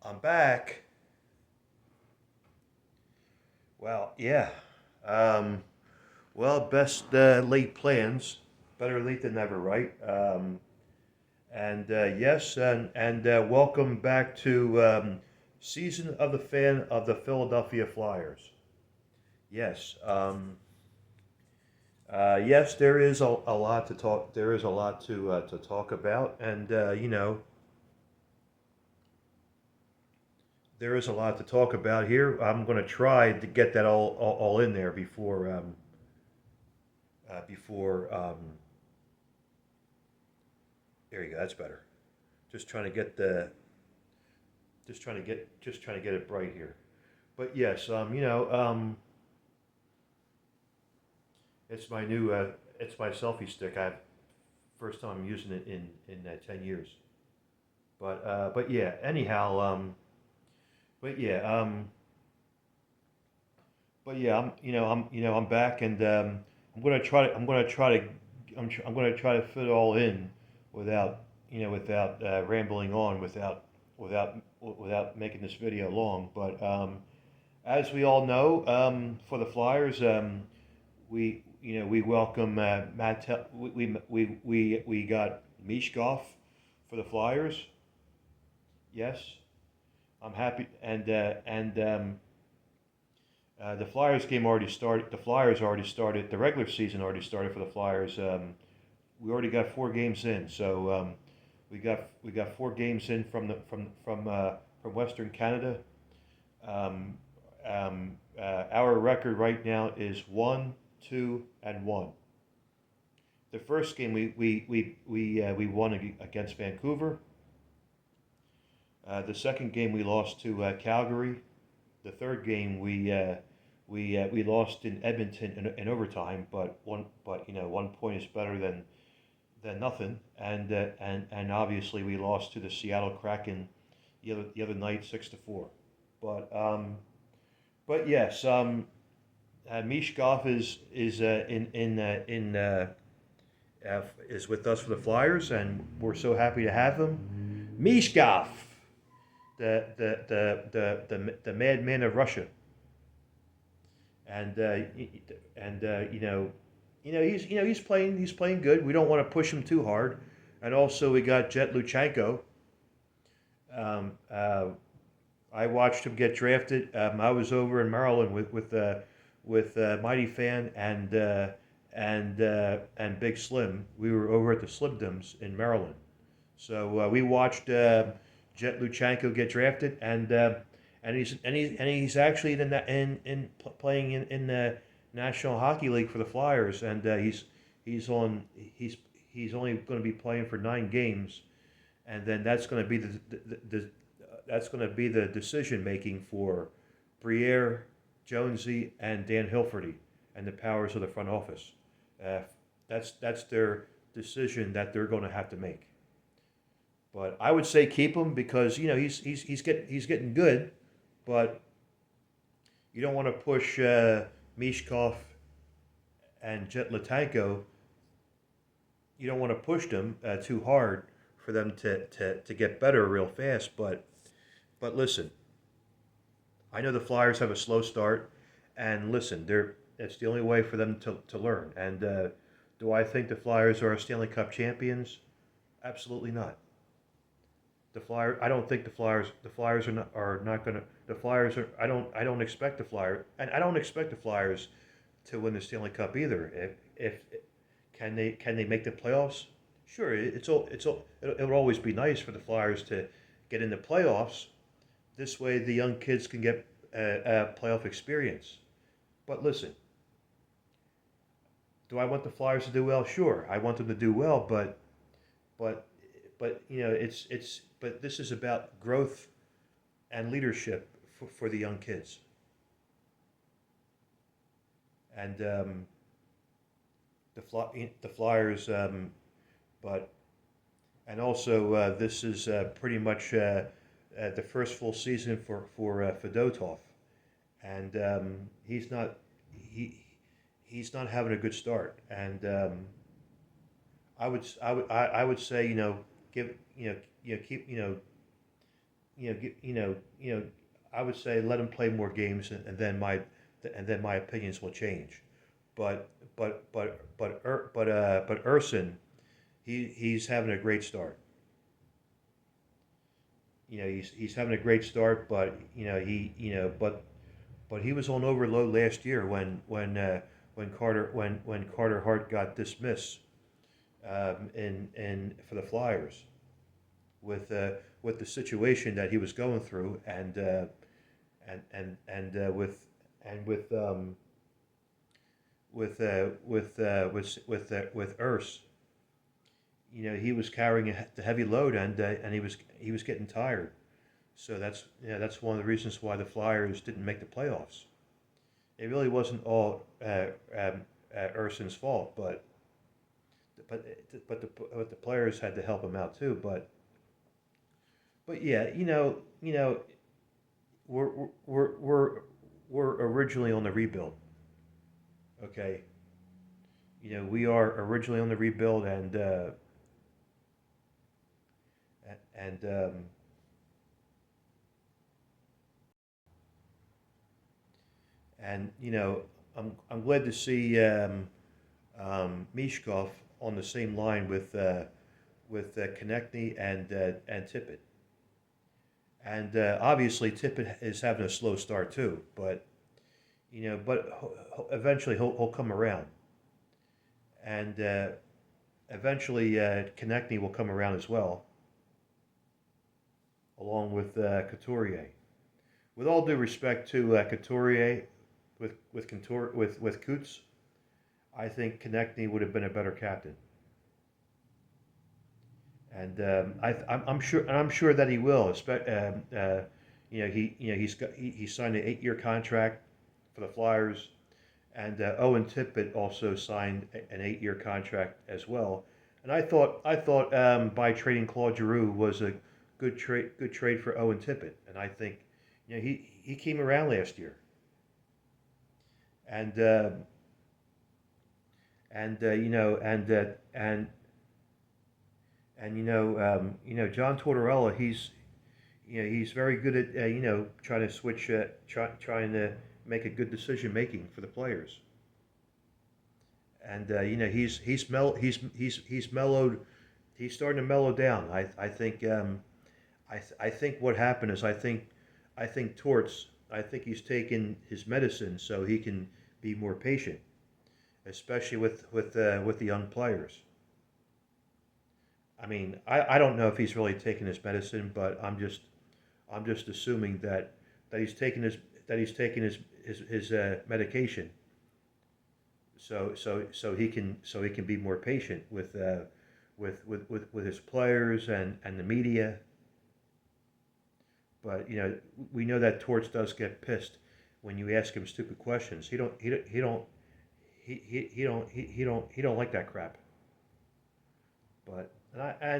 I'm back. Well, yeah. Um, well, best laid plans. Better late than never, right? And yes, and welcome back to season of the fan of the Philadelphia Flyers. Yes, yes, there is a lot to talk. There is a lot to talk about, and there is a lot to talk about here. I'm going to try to get that all in there before. There you go. That's better. Just trying to get the just trying to get it bright here. But yes, it's my new it's my selfie stick. I first time I'm using it in 10 years. But yeah. Anyhow, but yeah. But yeah. I'm back, and I'm gonna try to fit it all in without without rambling on without making this video long. But as we all know, for the Flyers, we welcome Matt. We got Mishkov for the Flyers. Yes, I'm happy, and the Flyers game already started. The Flyers already started. The regular season already started for the Flyers. We already got 4 games in, so we got 4 games in from Western Canada. Um, our record right now is 1-2-1. The first game we won against Vancouver. The second game we lost to Calgary. The third game we lost in Edmonton in overtime, but 1 point is better than nothing. And obviously we lost to the Seattle Kraken the other night 6-4. But but yes, Mishkov is with us for the Flyers, and we're so happy to have him. Mishkov, the madman of Russia, and and he's playing good. We don't want to push him too hard, and also we got Jet Luchenko. Um, uh, I watched him get drafted. I was over in Maryland with Mighty Fan and Big Slim. We were over at the Slimdoms in Maryland, so we watched Jet Luchenko get drafted, and he's actually playing in the National Hockey League for the Flyers, and he's only going to be playing for 9 games, and then that's going to be that's going to be the decision making for Briere, Jonesy, and Dan Hilferty, and the powers of the front office. Uh, that's their decision that they're going to have to make. But I would say keep him because he's getting good, but you don't want to push Mishkov and Jet Latanko. You don't want to push them too hard for them to get better real fast. But listen, I know the Flyers have a slow start, and listen, it's the only way for them to learn. And do I think the Flyers are Stanley Cup champions? Absolutely not. I don't think the Flyers are not going to. The Flyers are. I don't expect the Flyers, and I don't expect the Flyers to win the Stanley Cup either. If can they make the playoffs? Sure, it'll always be nice for the Flyers to get in the playoffs. This way, the young kids can get playoff experience. But listen, do I want the Flyers to do well? Sure, I want them to do well, but but but this is about growth and leadership for the young kids. And the Flyers, but and also this is pretty much the first full season for Fedotov, and he's not having a good start. And I would say give keep you know, I would say let him play more games, and then my opinions will change. But but Urson, he's having a great start. He's having a great start, but but he was on overload last year when Carter Hart got dismissed in for the Flyers with the situation that he was going through and with Urs, he was carrying the heavy load and he was getting tired. So that's one of the reasons why the Flyers didn't make the playoffs. It really wasn't all Urson's fault, but the players had to help him out too. But yeah, we're we're we're we're originally on the rebuild. Okay, we are originally on the rebuild, and and I'm glad to see Mishkov on the same line with Konechny and Tippett. And obviously Tippett is having a slow start too, but eventually he'll come around, and eventually Konechny will come around as well, along with Couturier. With all due respect to Couturier, with Coots, I think Konechny would have been a better captain, and I'm sure that he will. He signed an 8-year contract for the Flyers, and Owen Tippett also signed an 8-year contract as well. And I thought by trading Claude Giroux was a good trade for Owen Tippett, and I think he came around last year, and and you know and John Tortorella, he's very good at trying to trying to make a good decision making for the players, and he's mellowed. He's starting to mellow down. I think I think what happened is I think Torts, I think he's taken his medicine so he can be more patient, especially with the young players. I mean, I don't know if he's really taking his medicine, but I'm just assuming that he's taking his medication, so he can be more patient with his players and the media. But we know that Torts does get pissed when you ask him stupid questions. He don't like that crap. But I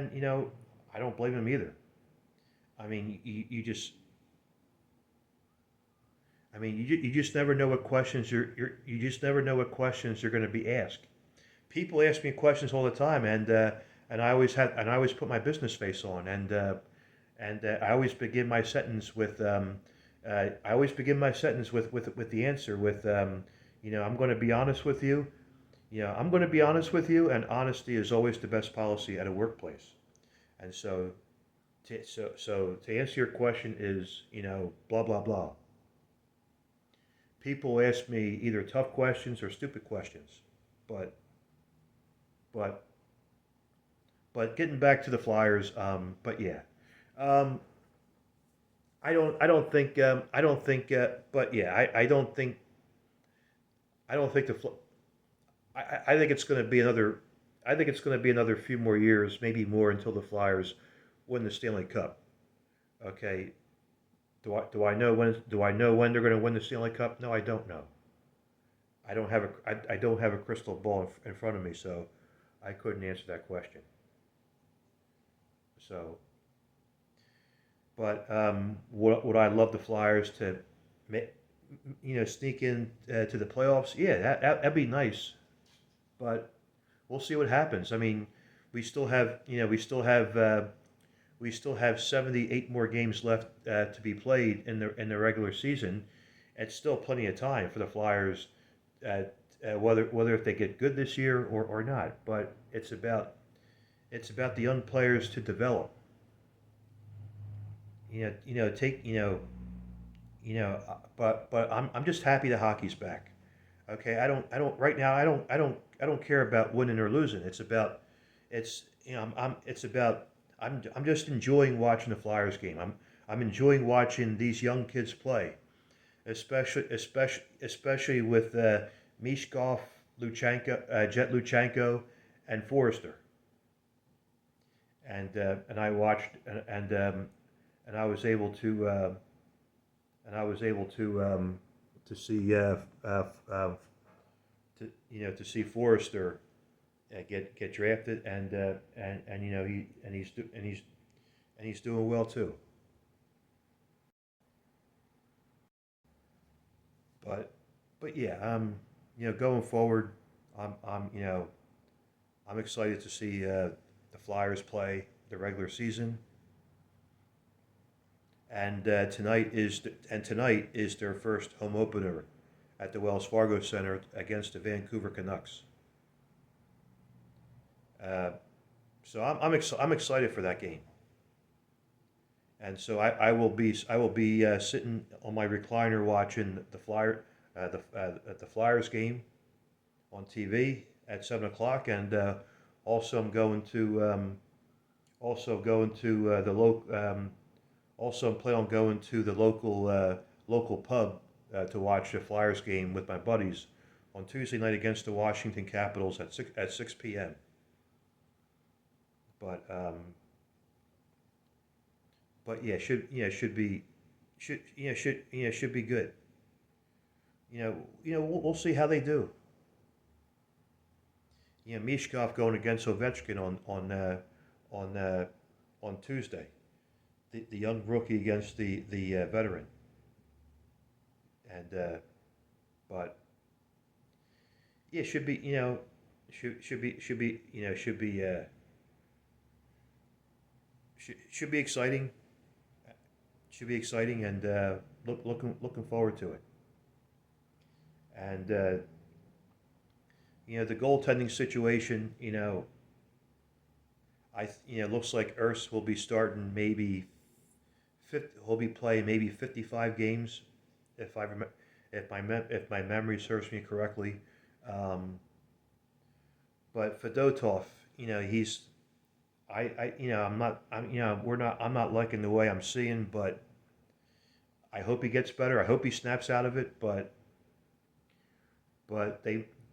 don't blame him either. I mean, you just never know what questions you just never know what questions you're going to be asked. People ask me questions all the time, and I always put my business face on, and I always begin my sentence with with the answer with I'm going to be honest with you. I'm going to be honest with you, and honesty is always the best policy at a workplace. And so to answer your question is blah blah blah. People ask me either tough questions or stupid questions, but but getting back to the Flyers, but yeah, um, I don't think but yeah I don't think I think it's going to be another. I think it's going to be another few more years, maybe more, until the Flyers win the Stanley Cup. Okay, do I know when they're going to win the Stanley Cup? No, I don't know. I don't have a crystal ball in front of me, so I couldn't answer that question. So, but would I love the Flyers to, sneak in to the playoffs? Yeah, that'd be nice. But we'll see what happens. I mean, we still have we still have 78 more games left to be played in the regular season. It's still plenty of time for the Flyers, uh, whether if they get good this year or not. But it's about the young players to develop. Take but I'm just happy the hockey's back. Okay, I don't right now. I don't care about winning or losing. It's it's about I'm just enjoying watching the Flyers game. I'm enjoying watching these young kids play, especially with Mishkov, Jet Luchenko, and Forrester. And I watched and I was able to see to see Forrester get drafted, and he's doing well too. But yeah, going forward, I'm I'm excited to see the Flyers play the regular season, and tonight is their first home opener at the Wells Fargo Center against the Vancouver Canucks. Uh, so I'm excited for that game, and so I will be sitting on my recliner watching the Flyers game on TV at 7 o'clock, and also I'm going to the local also plan on going to the local pub to watch the Flyers game with my buddies on Tuesday night against the Washington Capitals at 6 p.m. But yeah, should be good. We'll see how they do. Mishkov going against Ovechkin on on Tuesday. The young rookie against the veteran, and but yeah, should be exciting. Should be exciting, and looking forward to it. And the goaltending situation. Looks like Urs will be starting maybe 50, he'll be playing maybe 55 games if I remember if my memory serves me correctly. Um, but Fedotov, he's I'm not liking the way I'm seeing, but I hope he gets better. I hope he snaps out of it, but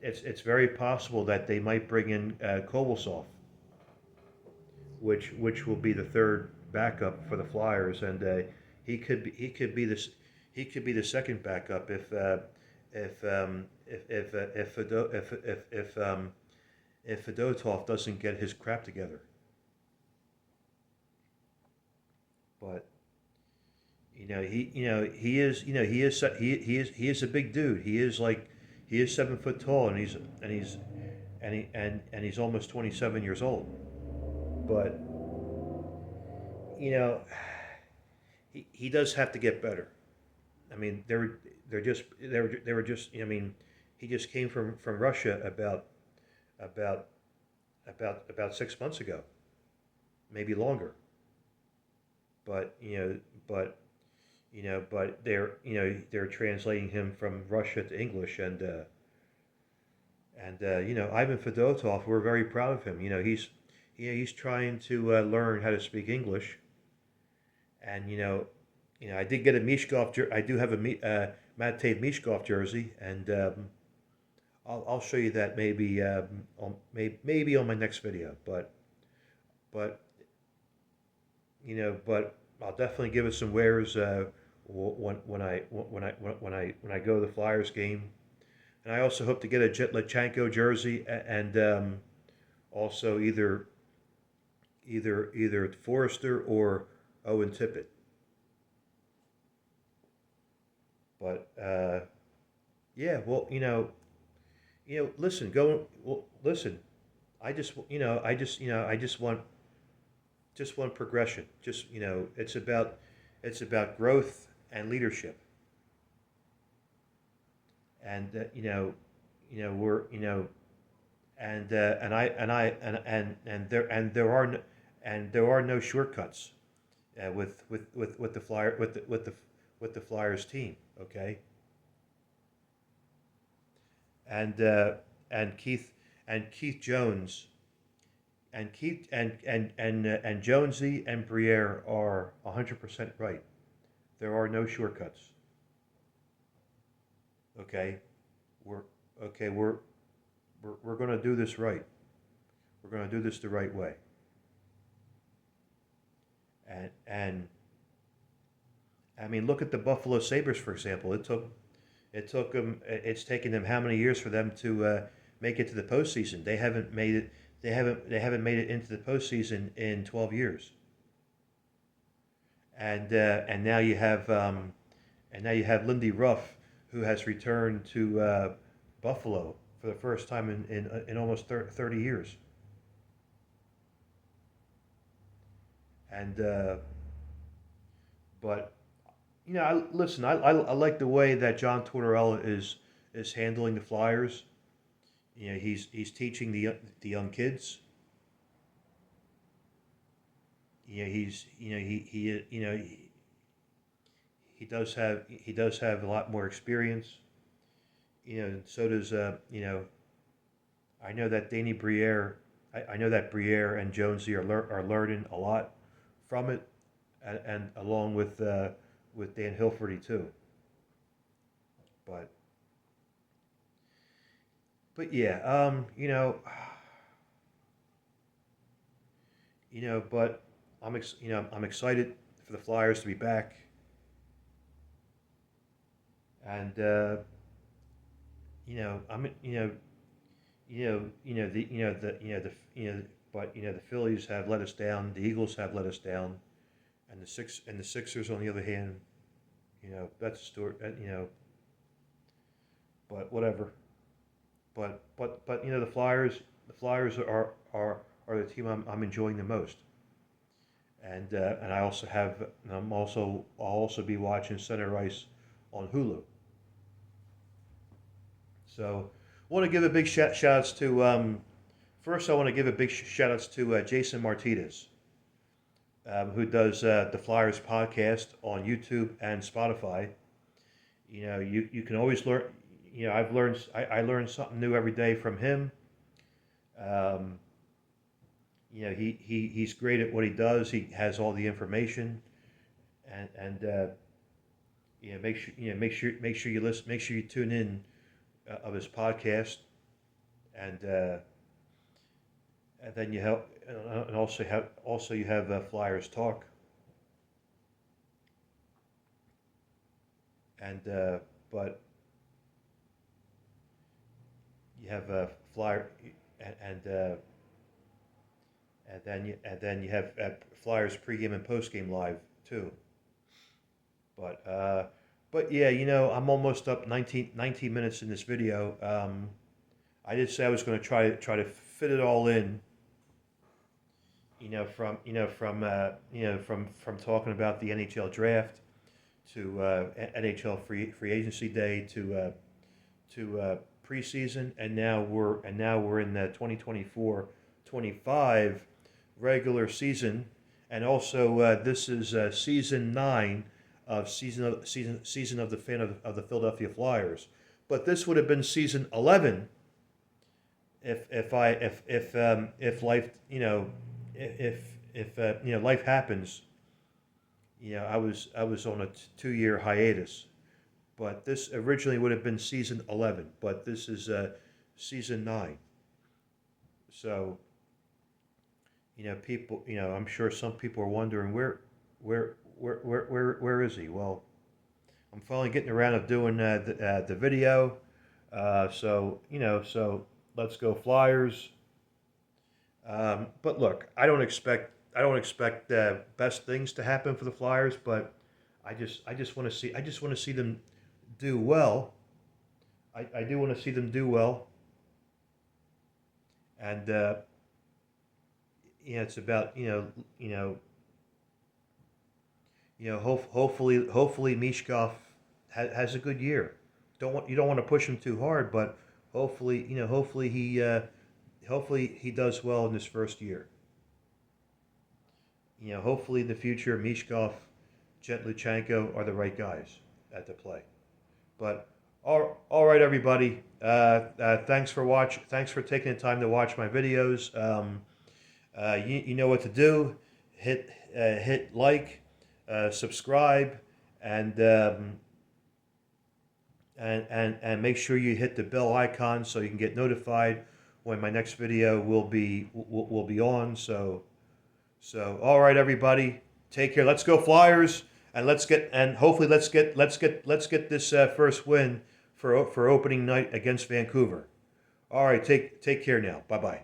it's very possible that they might bring in Kovalsov, which will be the third backup for the Flyers, and he could be the second backup if Fedotov doesn't get his crap together. But he is a big dude. He is 7 foot tall, and he's almost 27 years old. But you know he does have to get better. I mean, they were just. I mean, he just came from Russia about about 6 months ago, maybe longer. But they're translating him from Russia to English, and Ivan Fedotov, we're very proud of him. He's trying to learn how to speak English, and I did get a I do have a Matei Mishkov jersey, and I'll show you that maybe maybe on my next video. But but I'll definitely give it some wears when I go to the Flyers game, and I also hope to get a Jet Lachenko jersey, and also either Forrester or Owen Tippett. But yeah, well, listen, go. Well, listen. I just want just one progression. Just it's about growth and leadership. And we're and there are there are no shortcuts with the flyer with the Flyers team. Okay, and and Keith and Keith Jones and Keith and Jonesy and Briere are 100% right. There are no shortcuts. Okay, we're okay. We're going to do this right. We're going to do this the right way. And I mean, look at the Buffalo Sabres, for example. It took them. It's taken them how many years for them to make it to the postseason? They haven't made it. They haven't made it into the postseason in 12 years. And now you have Lindy Ruff, who has returned to Buffalo for the first time in almost 30 years. And but listen, I like the way that John Tortorella is handling the Flyers. He's teaching the young kids. He's he does have a lot more experience. So does I know that Danny Briere. I know that Briere and Jonesy are learning a lot from it, and along with Dan Hilferty too. But yeah, but I'm excited for the Flyers to be back, and I'm but the Phillies have let us down, the Eagles have let us down, and the Sixers on the other hand, that's a story, but whatever. But the Flyers are the team I'm enjoying the most, and I also have I'll also be watching Center Ice on Hulu. So, I want to give a big shout outs to first. I want to give a big shout outs to Jason Martinez, who does the Flyers podcast on YouTube and Spotify. You can always learn. I learn something new every day from him. Um, he's great at what he does. He has all the information, and make sure you listen. Make sure you tune in of his podcast, and then you help, and also you have Flyers Talk, and but you have Flyer, and then you have Flyers pregame and postgame live too. But yeah, I'm almost up 19 minutes in this video. I did say I was going to try to fit it all in. From talking about the NHL draft to NHL free agency day to preseason, and now we're in the 2024-25 regular season, and also this is season 9 of season of the fan of the Philadelphia Flyers. But this would have been season 11 if life if life happens. I was on a 2-year hiatus, but this originally would have been season 11, but this is season 9. So people, I'm sure some people are wondering where is he? Well, I'm finally getting around of doing the video. So let's go Flyers. But look, I don't expect best things to happen for the Flyers, but I just want to see them do well. I do want to see them do well, and it's about hopefully Mishkov has a good year. You don't want to push him too hard, but hopefully he does well in his first year. Hopefully in the future Mishkov, Jetluchenko are the right guys at the play. But all right, everybody. Thanks for watch. Thanks for taking the time to watch my videos. You know what to do. Hit like, subscribe, and make sure you hit the bell icon so you can get notified when my next video will be on. So all right, everybody. Take care. Let's go Flyers, and hopefully let's get this first win for opening night against Vancouver. All right, take care now. Bye bye.